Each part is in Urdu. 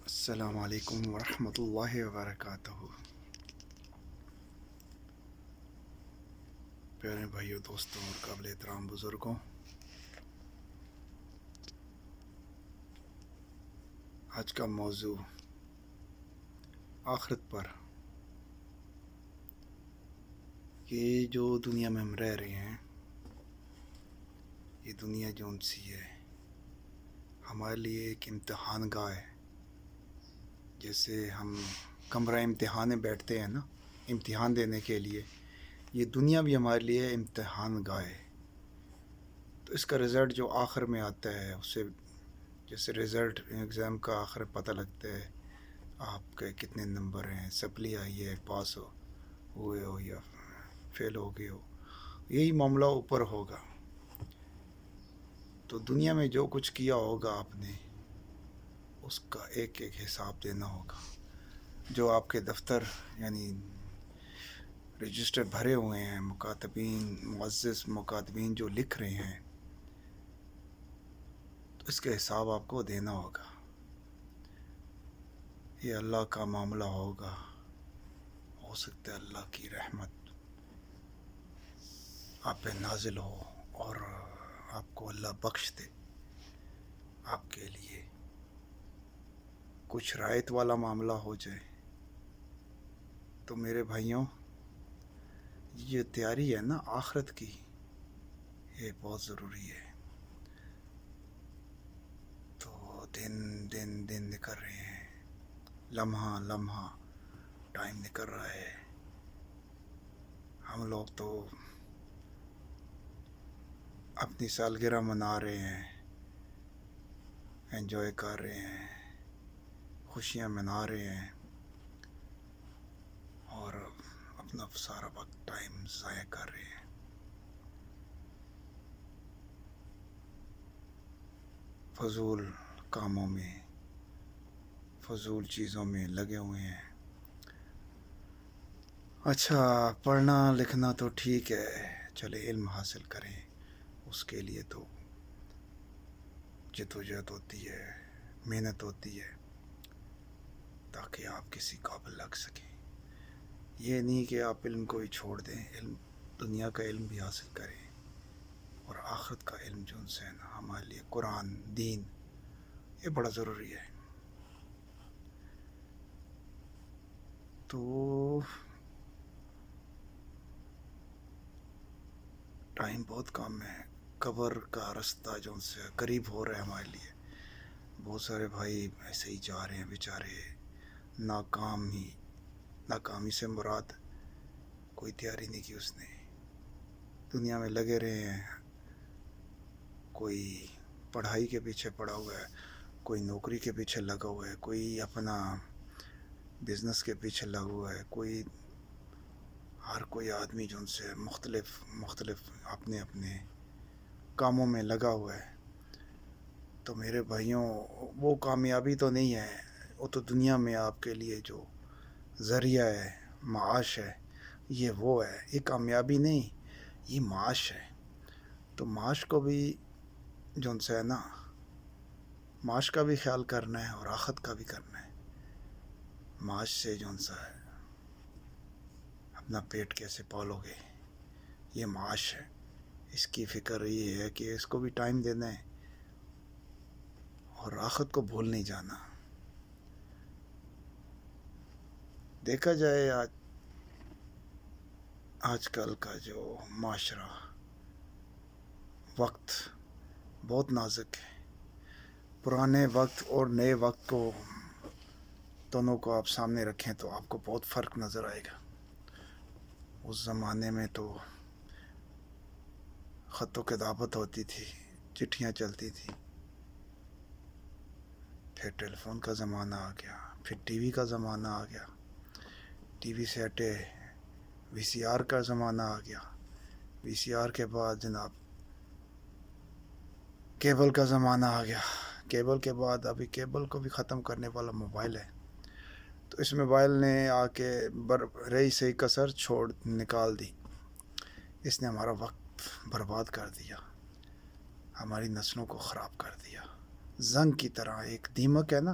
السلام علیکم ورحمۃ اللہ وبرکاتہ۔ پیارے بھائیوں، دوستوں اور قابل احترام بزرگوں، آج کا موضوع آخرت پر، یہ جو دنیا میں ہم رہ رہے ہیں، یہ دنیا جون سی ہے ہمارے لیے ایک امتحان گاہ ہے۔ جیسے ہم کمرہ امتحان میں بیٹھتے ہیں نا، امتحان دینے کے لیے، یہ دنیا بھی ہمارے لیے امتحان گاہ ہے۔ تو اس کا رزلٹ جو آخر میں آتا ہے، اس سے جیسے رزلٹ ایگزام کا آخر پتہ لگتا ہے آپ کے کتنے نمبر ہیں، سپلی آئی ہے، پاس ہوئے ہو یا فیل ہو گئے ہو، یہی معاملہ اوپر ہوگا۔ تو دنیا میں جو کچھ کیا ہوگا آپ نے، اس کا ایک ایک حساب دینا ہوگا۔ جو آپ کے دفتر یعنی رجسٹر بھرے ہوئے ہیں، مکاتبین، معزز مکاتبین جو لکھ رہے ہیں، تو اس کا حساب آپ کو دینا ہوگا۔ یہ اللہ کا معاملہ ہوگا۔ ہو سکتا ہے اللہ کی رحمت آپ پہ نازل ہو اور آپ کو اللہ بخش دے۔ آپ کے لیے کچھ رعایت والا معاملہ ہو جائے۔ تو میرے بھائیوں، یہ تیاری ہے نا آخرت کی، یہ بہت ضروری ہے۔ تو دن نکل رہے ہیں، لمحہ لمحہ ٹائم نکل رہا ہے۔ ہم لوگ تو اپنی سالگرہ منا رہے ہیں، انجوائے کر رہے ہیں، خوشیاں منا رہے ہیں، اور اپنا سارا وقت ٹائم ضائع کر رہے ہیں۔ فضول کاموں میں، فضول چیزوں میں لگے ہوئے ہیں۔ اچھا، پڑھنا لکھنا تو ٹھیک ہے، چلے علم حاصل کریں، اس کے لیے تو جدوجہد ہوتی ہے، محنت ہوتی ہے، تاکہ آپ کسی قابل لگ سکیں۔ یہ نہیں کہ آپ علم کو ہی چھوڑ دیں، علم دنیا کا علم بھی حاصل کریں، اور آخرت کا علم جو ان سے نا ہمارے لیے قرآن، دین، یہ بڑا ضروری ہے۔ تو ٹائم بہت کم ہے، قبر کا رستہ جو ان سے قریب ہو رہا ہے ہمارے لیے۔ بہت سارے بھائی ایسے ہی جا رہے ہیں بیچارے، ناکامی سے مراد کوئی تیاری نہیں کی اس نے، دنیا میں لگے رہے ہیں۔ کوئی پڑھائی کے پیچھے پڑا ہوا ہے، کوئی نوکری کے پیچھے لگا ہوا ہے، کوئی اپنا بزنس کے پیچھے لگا ہوا ہے، ہر کوئی آدمی جو ان سے مختلف اپنے کاموں میں لگا ہوا ہے۔ تو میرے بھائیوں، وہ کامیابی تو نہیں ہے، وہ تو دنیا میں آپ کے لیے جو ذریعہ ہے، معاش ہے، یہ وہ ہے، یہ کامیابی نہیں، یہ معاش ہے۔ تو معاش کو بھی جو ان سے ہے نا، معاش کا بھی خیال کرنا ہے اور آخرت کا بھی کرنا ہے۔ معاش سے جو ان سے ہے اپنا پیٹ کیسے پالو گے، یہ معاش ہے، اس کی فکر یہ ہے کہ اس کو بھی ٹائم دینا ہے اور آخرت کو بھول نہیں جانا۔ دیکھا جائے آج کل کا جو معاشرہ، وقت بہت نازک ہے۔ پرانے وقت اور نئے وقت کو دونوں کو آپ سامنے رکھیں تو آپ کو بہت فرق نظر آئے گا۔ اس زمانے میں تو خط و کتابت ہوتی تھی، چٹھیاں چلتی تھی، پھر ٹیلی فون کا زمانہ آ گیا، پھر ٹی وی کا زمانہ آ گیا، ٹی وی سے ہٹے وی سی آر کا زمانہ آ گیا، وی سی آر کے بعد جناب کیبل کا زمانہ آ گیا، کیبل کے بعد ابھی کیبل کو بھی ختم کرنے والا موبائل ہے۔ تو اس موبائل نے آ کے رہی صحیح کسر نکال دی۔ اس نے ہمارا وقت برباد کر دیا، ہماری نسلوں کو خراب کر دیا۔ زنگ کی طرح، ایک دیمک ہے نا،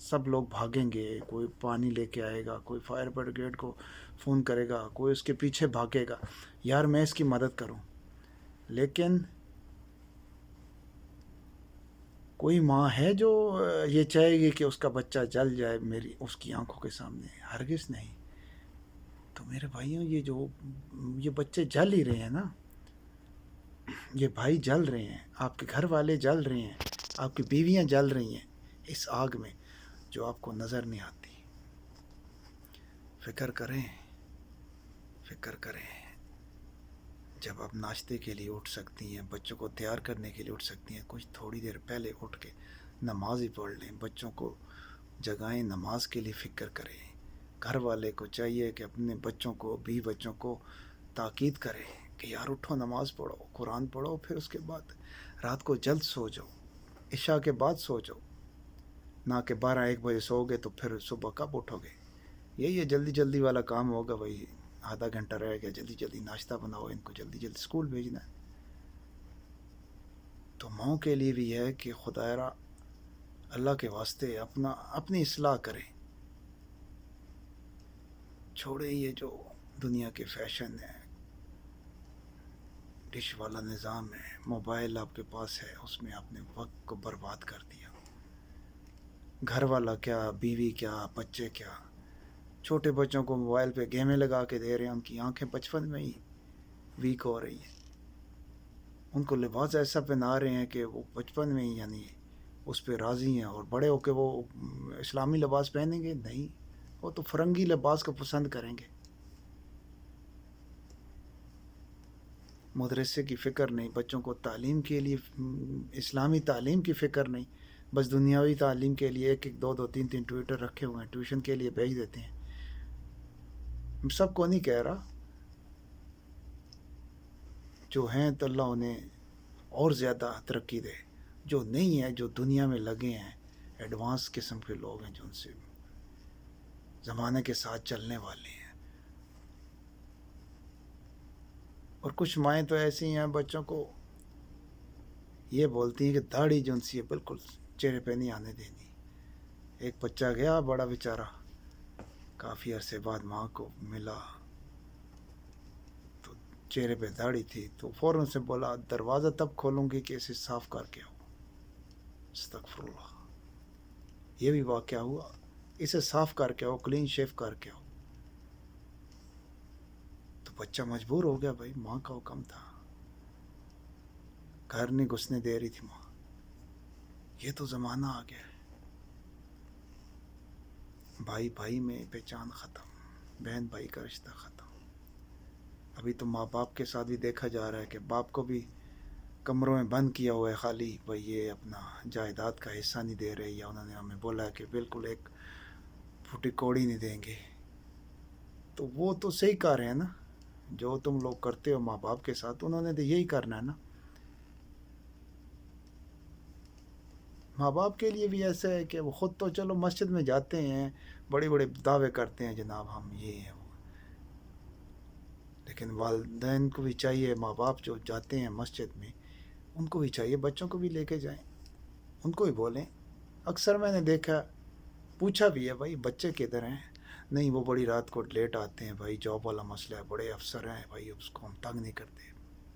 سب لوگ بھاگیں گے، کوئی پانی لے کے آئے گا، کوئی فائر بریگیڈ کو فون کرے گا، کوئی اس کے پیچھے بھاگے گا، یار میں اس کی مدد کروں. لیکن کوئی ماں ہے جو یہ چاہے گی کہ اس کا بچہ جل جائے میری اس کی آنکھوں کے سامنے؟ ہرگز نہیں. تو میرے بھائیوں، یہ بچے جل ہی رہے ہیں نا، یہ بھائی جل رہے ہیں، آپ کے گھر والے جل رہے ہیں، آپ کی بیویاں جل رہی ہیں اس آگ میں جو آپ کو نظر نہیں آتی. فکر کریں، فکر کریں. جب آپ ناشتے کے لیے اٹھ سکتی ہیں، بچوں کو تیار کرنے کے لیے اٹھ سکتی ہیں، کچھ تھوڑی دیر پہلے اٹھ کے نماز ہی پڑھ لیں، بچوں کو جگائیں، نماز کے لیے فکر کریں. گھر والے کو چاہیے کہ اپنے بچوں کو، بھی بچوں کو تاکید کرے کہ یار اٹھو، نماز پڑھو، قرآن پڑھو، پھر اس کے بعد رات کو جلد سو جاؤ، عشاء کے بعد سو جاؤ، نہ کہ 12-1 بجے سو گے تو پھر صبح کب اٹھو گے. یہی ہے جلدی جلدی والا کام ہوگا بھائی. آدھا گھنٹہ رہ گیا، جلدی جلدی ناشتہ بناؤ، ان کو جلدی جلدی اسکول بھیجنا ہے. تو ماؤں کے لیے بھی ہے کہ خدایا اللہ کے واسطے اپنی اصلاح کریں. چھوڑے یہ جو دنیا کے فیشن ہے، ڈش والا نظام ہے، موبائل آپ کے پاس ہے، اس میں آپ نے وقت کو برباد کر دیا. گھر والا کیا، بیوی کیا، بچے کیا. چھوٹے بچوں کو موبائل پہ گیمیں لگا کے دے رہے ہیں، ان کی آنکھیں بچپن میں ہی ویک ہو رہی ہیں. ان کو لباس ایسا پہنا رہے ہیں کہ وہ بچپن میں ہی یعنی اس پہ راضی ہیں، اور بڑے ہو کے وہ اسلامی لباس پہنیں گے نہیں، وہ تو فرنگی لباس کو پسند کریں گے. مدرسے کی فکر نہیں، بچوں کو تعلیم کے لیے اسلامی تعلیم کی فکر نہیں، بس دنیاوی تعلیم کے لیے 1-2 3 ٹویٹر رکھے ہوئے ہیں، ٹیوشن کے لیے بھیج دیتے ہیں. سب کو نہیں کہہ رہا، جو ہیں تو اللہ انہیں اور زیادہ ترقی دے. جو نہیں ہے، جو دنیا میں لگے ہیں، ایڈوانس قسم کے لوگ ہیں جو ان سے زمانے کے ساتھ چلنے والے ہیں. اور کچھ مائیں تو ایسی ہیں بچوں کو یہ بولتی ہیں کہ داڑھی جو ان سی ہے بالکل چہرے پہ نہیں آنے دینی. ایک بچہ گیا بڑا بیچارہ، کافی عرصے بعد ماں کو ملا تو چہرے پہ داڑھی تھی، تو فوراً سے بولا دروازہ تب کھولوں گی کہ اسے صاف کر کے آؤ. استغفر اللہ. یہ بھی واقعہ ہوا، اسے صاف کر کے آؤ، کلین شیف کر کے آؤ. تو بچہ مجبور ہو گیا، بھائی ماں کا حکم تھا، گھر نہیں گھسنے دے رہی تھی ماں. یہ تو زمانہ آ گیا ہے. بھائی بھائی میں پہچان ختم، بہن بھائی کا رشتہ ختم. ابھی تو ماں باپ کے ساتھ بھی دیکھا جا رہا ہے کہ باپ کو بھی کمروں میں بند کیا ہوا ہے خالی، بھائی یہ اپنا جائیداد کا حصہ نہیں دے رہے، یا انہوں نے ہمیں بولا کہ بالکل ایک پھوٹی کوڑی نہیں دیں گے. تو وہ تو صحیح کر رہے ہیں نا، جو تم لوگ کرتے ہو ماں باپ کے ساتھ انہوں نے تو یہی کرنا ہے نا. ماں باپ کے لیے بھی ایسا ہے کہ وہ خود تو چلو مسجد میں جاتے ہیں، بڑے بڑے دعوے کرتے ہیں جناب ہم یہ ہیں وہ، لیکن والدین کو بھی چاہیے، ماں باپ جو جاتے ہیں مسجد میں ان کو بھی چاہیے بچوں کو بھی لے کے جائیں، ان کو بھی بولیں. اکثر میں نے دیکھا، پوچھا بھی ہے بھائی بچے کدھر ہیں، نہیں وہ بڑی رات کو لیٹ آتے ہیں بھائی، جاب والا مسئلہ ہے، بڑے افسر ہیں بھائی، اس کو ہم تنگ نہیں کرتے.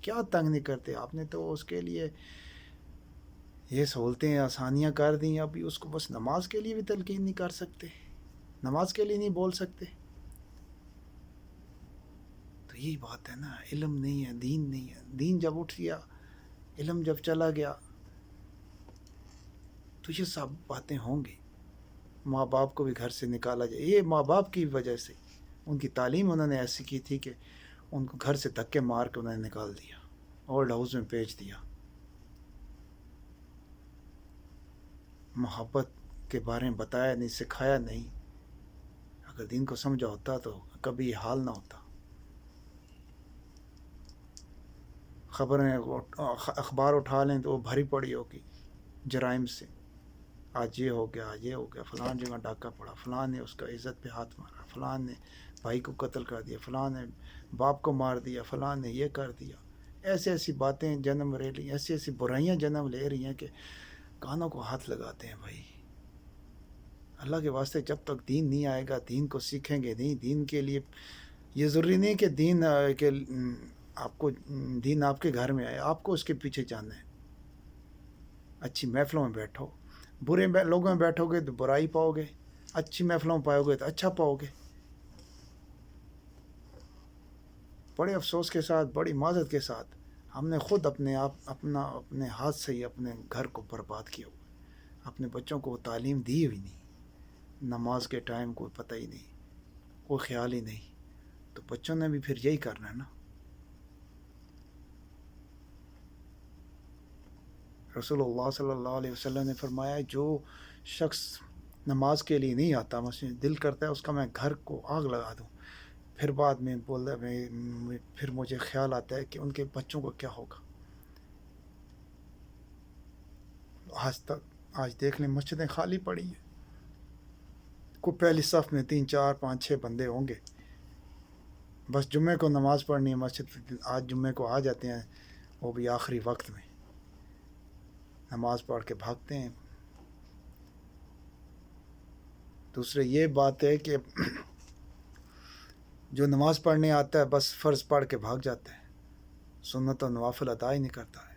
کیا تنگ نہیں کرتے؟ آپ نے تو اس کے لیے یہ سہولتیں آسانیاں کر دیں، ابھی اس کو بس نماز کے لیے بھی تلقین نہیں کر سکتے، نماز کے لیے نہیں بول سکتے. تو یہی بات ہے نا، علم نہیں ہے، دین نہیں ہے. دین جب اٹھ گیا، علم جب چلا گیا تو یہ سب باتیں ہوں گی. ماں باپ کو بھی گھر سے نکالا جائے، یہ ماں باپ کی وجہ سے، ان کی تعلیم انہوں نے ایسی کی تھی کہ ان کو گھر سے دھکے مار کے انہوں نے نکال دیا، اولڈ ہاؤس میں بھیج دیا. محبت کے بارے میں بتایا نہیں، سکھایا نہیں. اگر دین کو سمجھا ہوتا تو کبھی یہ حال نہ ہوتا. خبریں اخبار اٹھا لیں تو وہ بھری پڑی ہوگی جرائم سے، آج یہ ہو گیا، آج یہ ہو گیا، فلاں جگہ ڈاکہ پڑا، فلاں نے اس کا عزت پہ ہاتھ مارا، فلاں نے بھائی کو قتل کر دیا، فلاں نے باپ کو مار دیا، فلاں نے یہ کر دیا. ایسی ایسی باتیں جنم لے لی، ایسی ایسی برائیاں جنم لے رہی ہیں کہ کانوں کو ہاتھ لگاتے ہیں بھائی. اللہ کے واسطے جب تک دین نہیں آئے گا دین کو سیکھیں گے نہیں. دین کے لیے یہ ضروری نہیں کہ دین کہ آپ کو دین آپ کے گھر میں آئے, آپ کو اس کے پیچھے جانا ہے. اچھی محفلوں میں بیٹھو, برے لوگوں میں بیٹھو گے تو برائی پاؤ گے, اچھی محفلوں میں پاؤ گے تو اچھا پاؤ گے. بڑے افسوس کے ساتھ, بڑی معذرت کے ساتھ, ہم نے خود اپنے ہاتھ سے ہی اپنے گھر کو برباد کیا ہوا. اپنے بچوں کو تعلیم دی ہوئی نہیں, نماز کے ٹائم کوئی پتہ ہی نہیں, کوئی خیال ہی نہیں. تو بچوں نے بھی پھر یہی کرنا ہے نا. رسول اللہ صلی اللہ علیہ وسلم نے فرمایا جو شخص نماز کے لیے نہیں آتا, مجھے دل کرتا ہے اس کا میں گھر کو آگ لگا دوں. پھر بعد میں پھر مجھے خیال آتا ہے کہ ان کے بچوں کو کیا ہوگا. آج دیکھ لیں مسجدیں خالی پڑی ہیں, کوئی پہلی صف میں 3 4 5 6 بندے ہوں گے. بس جمعے کو نماز پڑھنی ہے مسجد, آج جمعے کو آ جاتے ہیں, وہ بھی آخری وقت میں نماز پڑھ کے بھاگتے ہیں. دوسرے یہ بات ہے کہ جو نماز پڑھنے آتا ہے بس فرض پڑھ کے بھاگ جاتا ہے, سنت و نوافل ادا ہی نہیں کرتا ہے.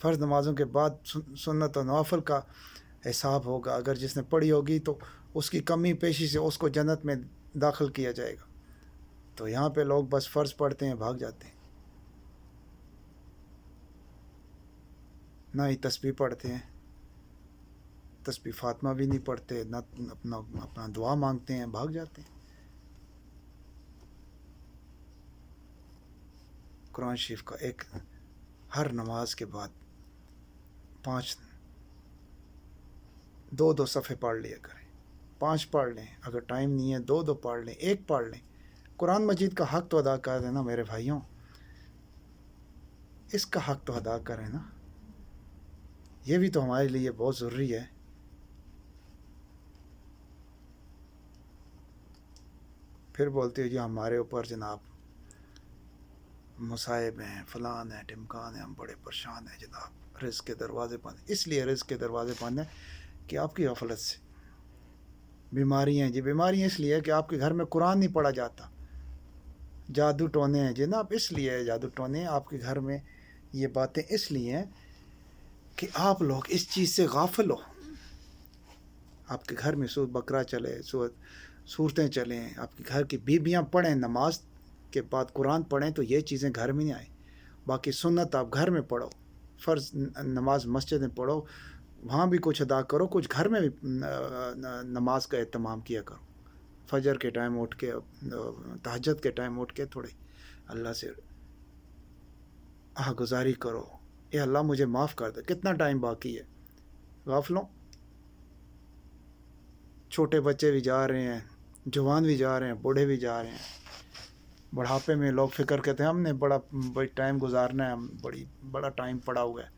فرض نمازوں کے بعد سنت و نوافل کا حساب ہوگا. اگر جس نے پڑھی ہوگی تو اس کی کمی پیشی سے اس کو جنت میں داخل کیا جائے گا. تو یہاں پہ لوگ بس فرض پڑھتے ہیں, بھاگ جاتے ہیں, نہ ہی تسبیح پڑھتے ہیں, تسبیح فاطمہ بھی نہیں پڑھتے, نہ اپنا دعا مانگتے ہیں, بھاگ جاتے ہیں. قرآن شریف کا ایک ہر نماز کے بعد 2 صفحے پڑھ لیا کریں. 5 پڑھ لیں, اگر ٹائم نہیں ہے 2 پڑھ لیں, 1 پڑھ لیں. قرآن مجید کا حق تو ادا کر دینا میرے بھائیوں, اس کا حق تو ادا کریں نا. یہ بھی تو ہمارے لیے بہت ضروری ہے. پھر بولتے ہو جی ہمارے اوپر جناب مصائب ہیں, فلان ہیں, ٹمکان ہیں, ہم بڑے پریشان ہیں جناب, رزق کے دروازے بند. اس لیے رزق کے دروازے بند ہیں کہ آپ کی غفلت سے. بیماری ہیں جی, بیماریاں اس لیے کہ آپ کے گھر میں قرآن نہیں پڑھا جاتا. جادو ٹونے ہیں جناب, اس لیے جادو ٹونے آپ کے گھر میں. یہ باتیں اس لیے ہیں کہ آپ لوگ اس چیز سے غافل ہو. آپ کے گھر میں سورۃ بقرہ چلے, صورتیں چلیں, آپ کے گھر کی بیویاں پڑھیں, نماز کے بعد قرآن پڑھیں, تو یہ چیزیں گھر میں نہیں آئیں. باقی سنت آپ گھر میں پڑھو, فرض نماز مسجد میں پڑھو, وہاں بھی کچھ ادا کرو, کچھ گھر میں بھی نماز کا اہتمام کیا کرو. فجر کے ٹائم اٹھ کے, تہجد کے ٹائم اٹھ کے تھوڑے اللہ سے گزاری کرو, اے اللہ مجھے معاف کر دے. کتنا ٹائم باقی ہے, غافلوں. چھوٹے بچے بھی جا رہے ہیں, جوان بھی جا رہے ہیں, بوڑھے بھی جا رہے ہیں. بڑھاپے میں لوگ فکر کرتے ہیں ہم نے بڑی ٹائم گزارنا ہے, ہم بڑا ٹائم پڑا ہوا ہے,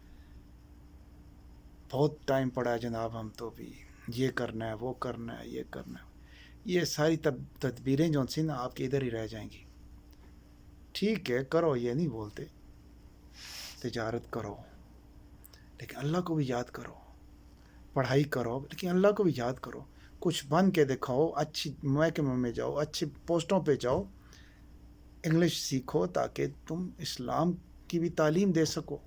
بہت ٹائم پڑا ہے جناب, ہم تو بھی یہ کرنا ہے, وہ کرنا ہے, یہ کرنا ہے. یہ ساری تدبیریں جو سی نا آپ کی ادھر ہی رہ جائیں گی. ٹھیک ہے کرو, یہ نہیں بولتے, تجارت کرو لیکن اللہ کو بھی یاد کرو. پڑھائی کرو لیکن اللہ کو بھی یاد کرو. کچھ بن کے دکھاؤ, اچھی محکموں میں جاؤ, اچھی پوسٹوں پہ جاؤ, انگلش سیکھو تاکہ تم اسلام کی بھی تعلیم دے سکو.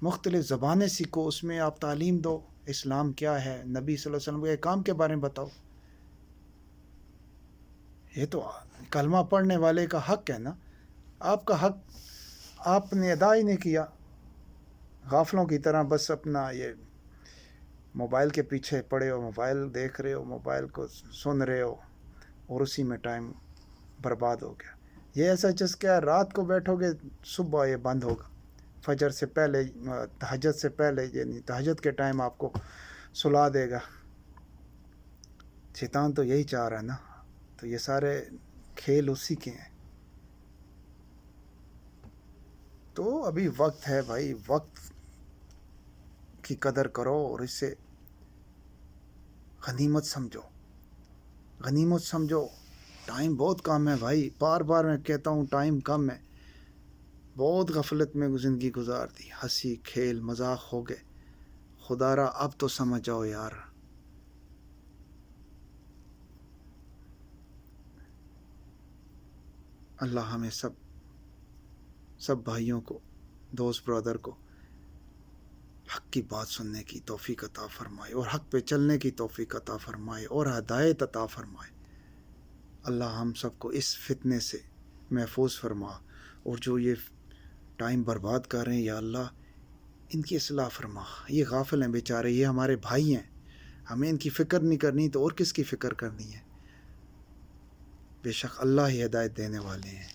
مختلف زبانیں سیکھو, اس میں آپ تعلیم دو, اسلام کیا ہے, نبی صلی اللہ علیہ وسلم کے کام کے بارے میں بتاؤ. یہ تو کلمہ پڑھنے والے کا حق ہے نا. آپ کا حق آپ نے ادا ہی نہیں کیا. غافلوں کی طرح بس اپنا یہ موبائل کے پیچھے پڑے ہو, موبائل دیکھ رہے ہو, موبائل کو سن رہے ہو, اور اسی میں ٹائم برباد ہو گیا. یہ ایسا چسکا ہے, رات کو بیٹھو گے صبح یہ بند ہوگا. فجر سے پہلے, تہجد سے پہلے, یعنی تہجد کے ٹائم آپ کو سلا دے گا. شیطان تو یہی چاہ رہا ہے نا. تو یہ سارے کھیل اسی کے ہیں. تو ابھی وقت ہے بھائی, وقت کی قدر کرو اور اسے غنیمت سمجھو, غنیمت سمجھو. ٹائم بہت کم ہے بھائی, بار بار میں کہتا ہوں ٹائم کم ہے. بہت غفلت میں زندگی گزار دی, ہنسی کھیل مذاق ہو گئے. خدا را اب تو سمجھ جاؤ یار, اللہ ہمیں سب بھائیوں کو، دوست برادر کو حق کی بات سننے کی توفیق عطا فرمائے اور حق پہ چلنے کی توفیق عطا فرمائے اور ہدایت عطا فرمائے۔ اللہ ہم سب کو اس فتنے سے محفوظ فرما، اور جو یہ ٹائم برباد کر رہے ہیں یا اللہ ان کی اصلاح فرما۔ یہ غافل ہیں بیچارے، یہ ہمارے بھائی ہیں، ہمیں ان کی فکر نہیں کرنی تو اور کس کی فکر کرنی ہے؟ بے شک اللہ ہی ہدایت دینے والے ہیں۔